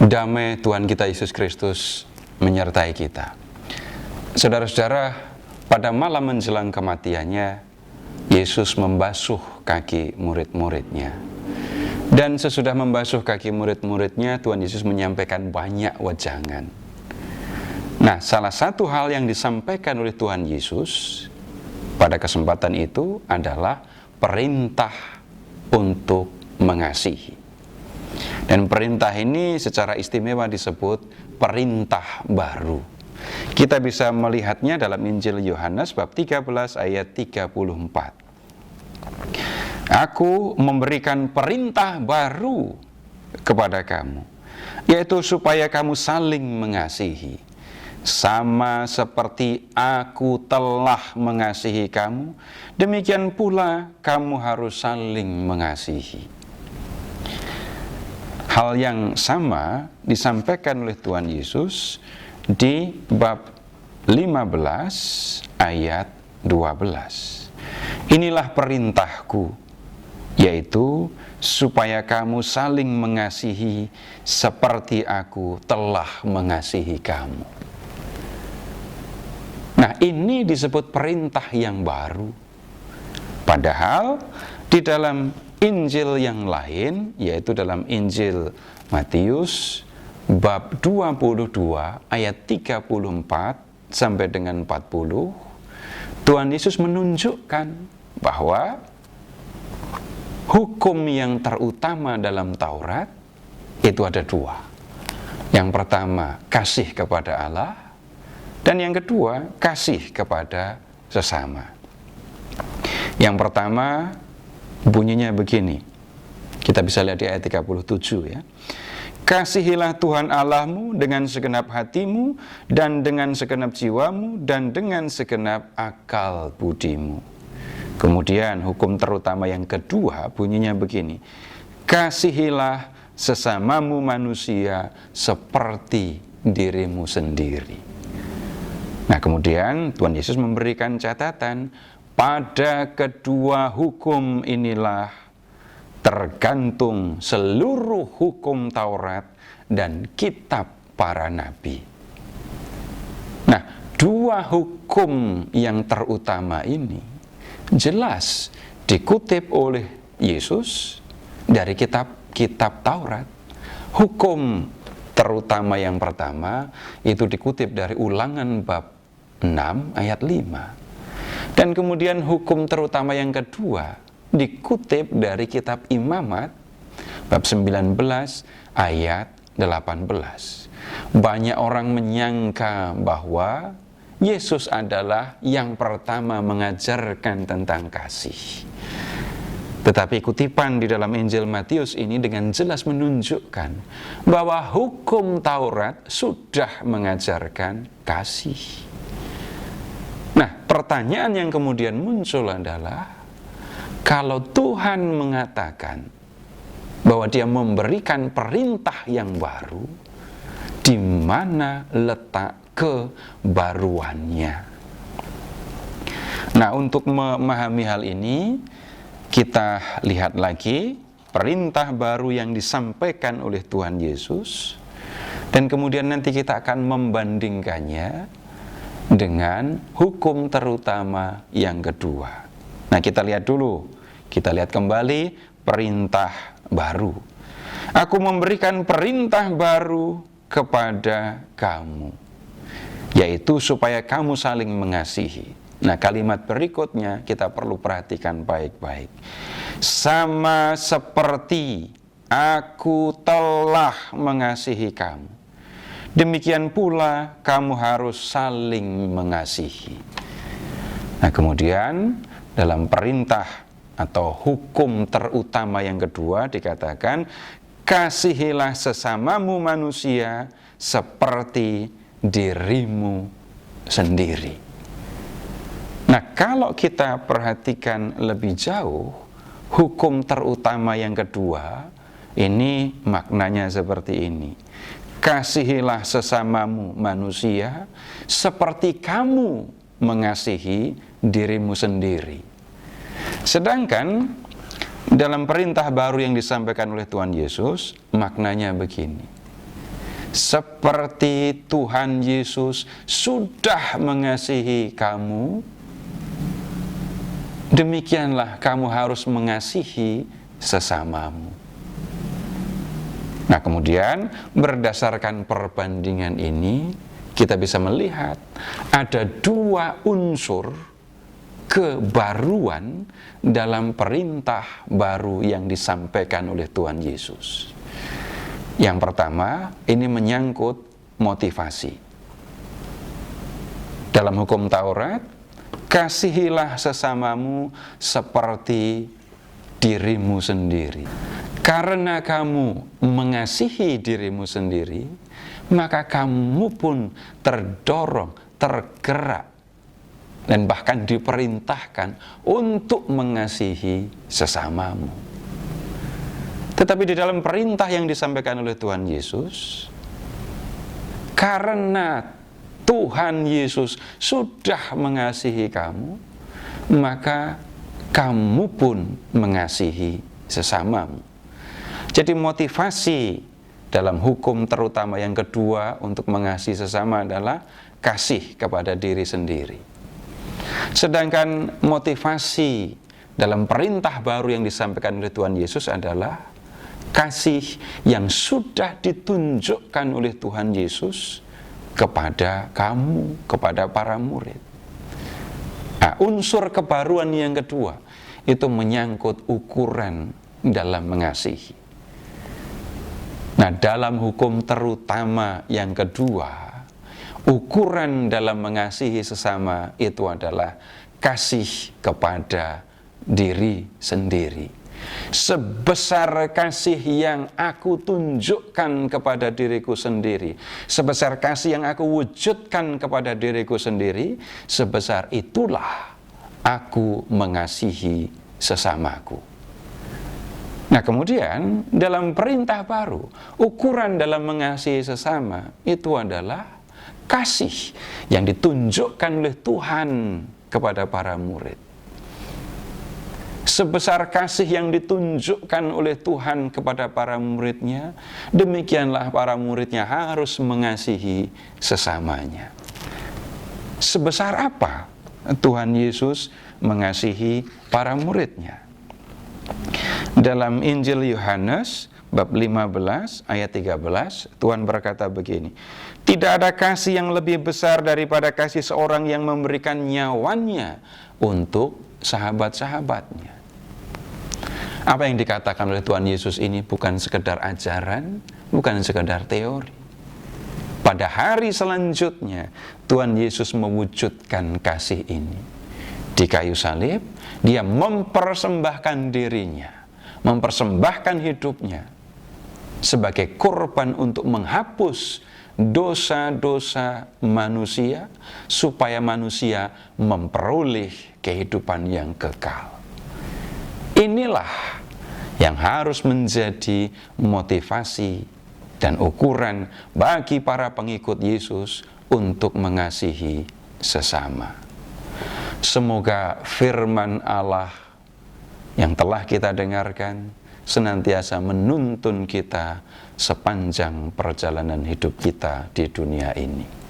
Damai Tuhan kita Yesus Kristus menyertai kita. Saudara-saudara, pada malam menjelang kematiannya, Yesus membasuh kaki murid-muridnya. Dan sesudah membasuh kaki murid-muridnya, Tuhan Yesus menyampaikan banyak wejangan. Nah, salah satu hal yang disampaikan oleh Tuhan Yesus pada kesempatan itu adalah perintah untuk mengasihi. Dan perintah ini secara istimewa disebut perintah baru. Kita bisa melihatnya dalam Injil Yohanes bab 13 ayat 34. Aku memberikan perintah baru kepada kamu, yaitu supaya kamu saling mengasihi. Sama seperti aku telah mengasihi kamu, demikian pula kamu harus saling mengasihi. Hal yang sama disampaikan oleh Tuhan Yesus di bab 15 ayat 12. Inilah perintahku, yaitu supaya kamu saling mengasihi seperti aku telah mengasihi kamu. Nah, ini disebut perintah yang baru. Padahal di dalam Injil yang lain, yaitu dalam Injil Matius bab 22 ayat 34 sampai dengan 40, Tuhan Yesus menunjukkan bahwa hukum yang terutama dalam Taurat itu ada dua. Yang pertama, kasih kepada Allah, dan yang kedua, kasih kepada sesama. Yang pertama bunyinya begini, kita bisa lihat di ayat 37 ya. Kasihilah Tuhan Allahmu dengan segenap hatimu, dan dengan segenap jiwamu, dan dengan segenap akal budimu. Kemudian hukum terutama yang kedua bunyinya begini, kasihilah sesamamu manusia seperti dirimu sendiri. Nah, kemudian Tuhan Yesus memberikan catatan, pada kedua hukum inilah tergantung seluruh hukum Taurat dan kitab para nabi. Nah, dua hukum yang terutama ini jelas dikutip oleh Yesus dari kitab Taurat. Hukum terutama yang pertama itu dikutip dari Ulangan bab 6 ayat 5. Dan kemudian hukum terutama yang kedua dikutip dari kitab Imamat bab 19 ayat 18. Banyak orang menyangka bahwa Yesus adalah yang pertama mengajarkan tentang kasih. Tetapi kutipan di dalam Injil Matius ini dengan jelas menunjukkan bahwa hukum Taurat sudah mengajarkan kasih. Nah, pertanyaan yang kemudian muncul adalah, kalau Tuhan mengatakan bahwa Dia memberikan perintah yang baru, di mana letak kebaruannya? Nah, untuk memahami hal ini, kita lihat lagi perintah baru yang disampaikan oleh Tuhan Yesus, dan kemudian nanti kita akan membandingkannya dengan hukum terutama yang kedua. Nah, kita lihat dulu, kita lihat kembali perintah baru. Aku memberikan perintah baru kepada kamu, yaitu supaya kamu saling mengasihi. Nah, kalimat berikutnya kita perlu perhatikan baik-baik. Sama seperti aku telah mengasihi kamu, demikian pula kamu harus saling mengasihi. Nah, kemudian dalam perintah atau hukum terutama yang kedua dikatakan, kasihilah sesamamu manusia seperti dirimu sendiri. Nah, kalau kita perhatikan lebih jauh, hukum terutama yang kedua Ini maknanya seperti ini. Kasihilah sesamamu manusia seperti kamu mengasihi dirimu sendiri. Sedangkan dalam perintah baru yang disampaikan oleh Tuhan Yesus, maknanya begini. Seperti Tuhan Yesus sudah mengasihi kamu, demikianlah kamu harus mengasihi sesamamu. Nah, kemudian berdasarkan perbandingan ini, kita bisa melihat ada dua unsur kebaruan dalam perintah baru yang disampaikan oleh Tuhan Yesus. Yang pertama, ini menyangkut motivasi. Dalam hukum Taurat, kasihilah sesamamu seperti dirimu sendiri. Karena kamu mengasihi dirimu sendiri, maka kamu pun terdorong, tergerak, dan bahkan diperintahkan untuk mengasihi sesamamu. Tetapi di dalam perintah yang disampaikan oleh Tuhan Yesus, karena Tuhan Yesus sudah mengasihi kamu, maka kamu pun mengasihi sesamamu. Jadi motivasi dalam hukum terutama yang kedua untuk mengasihi sesama adalah kasih kepada diri sendiri. Sedangkan motivasi dalam perintah baru yang disampaikan oleh Tuhan Yesus adalah kasih yang sudah ditunjukkan oleh Tuhan Yesus kepada kamu, kepada para murid. Nah, unsur kebaruan yang kedua itu menyangkut ukuran dalam mengasihi. Nah, dalam hukum terutama yang kedua, ukuran dalam mengasihi sesama itu adalah kasih kepada diri sendiri. Sebesar kasih yang aku tunjukkan kepada diriku sendiri, sebesar kasih yang aku wujudkan kepada diriku sendiri, sebesar itulah aku mengasihi sesamaku. Nah, kemudian dalam perintah baru, ukuran dalam mengasihi sesama itu adalah kasih yang ditunjukkan oleh Tuhan kepada para murid. Sebesar kasih yang ditunjukkan oleh Tuhan kepada para muridnya, demikianlah para muridnya harus mengasihi sesamanya. Sebesar apa Tuhan Yesus mengasihi para muridnya? Dalam Injil Yohanes bab 15 ayat 13, Tuhan berkata begini, tidak ada kasih yang lebih besar daripada kasih seorang yang memberikan nyawanya untuk sahabat-sahabatnya. Apa yang dikatakan oleh Tuhan Yesus ini bukan sekedar ajaran, bukan sekedar teori. Pada hari selanjutnya, Tuhan Yesus mewujudkan kasih ini. Di kayu salib, dia mempersembahkan dirinya, mempersembahkan hidupnya sebagai korban untuk menghapus dosa-dosa manusia, supaya manusia memperoleh kehidupan yang kekal. Inilah yang harus menjadi motivasi dan ukuran bagi para pengikut Yesus untuk mengasihi sesama. Semoga firman Allah yang telah kita dengarkan senantiasa menuntun kita sepanjang perjalanan hidup kita di dunia ini.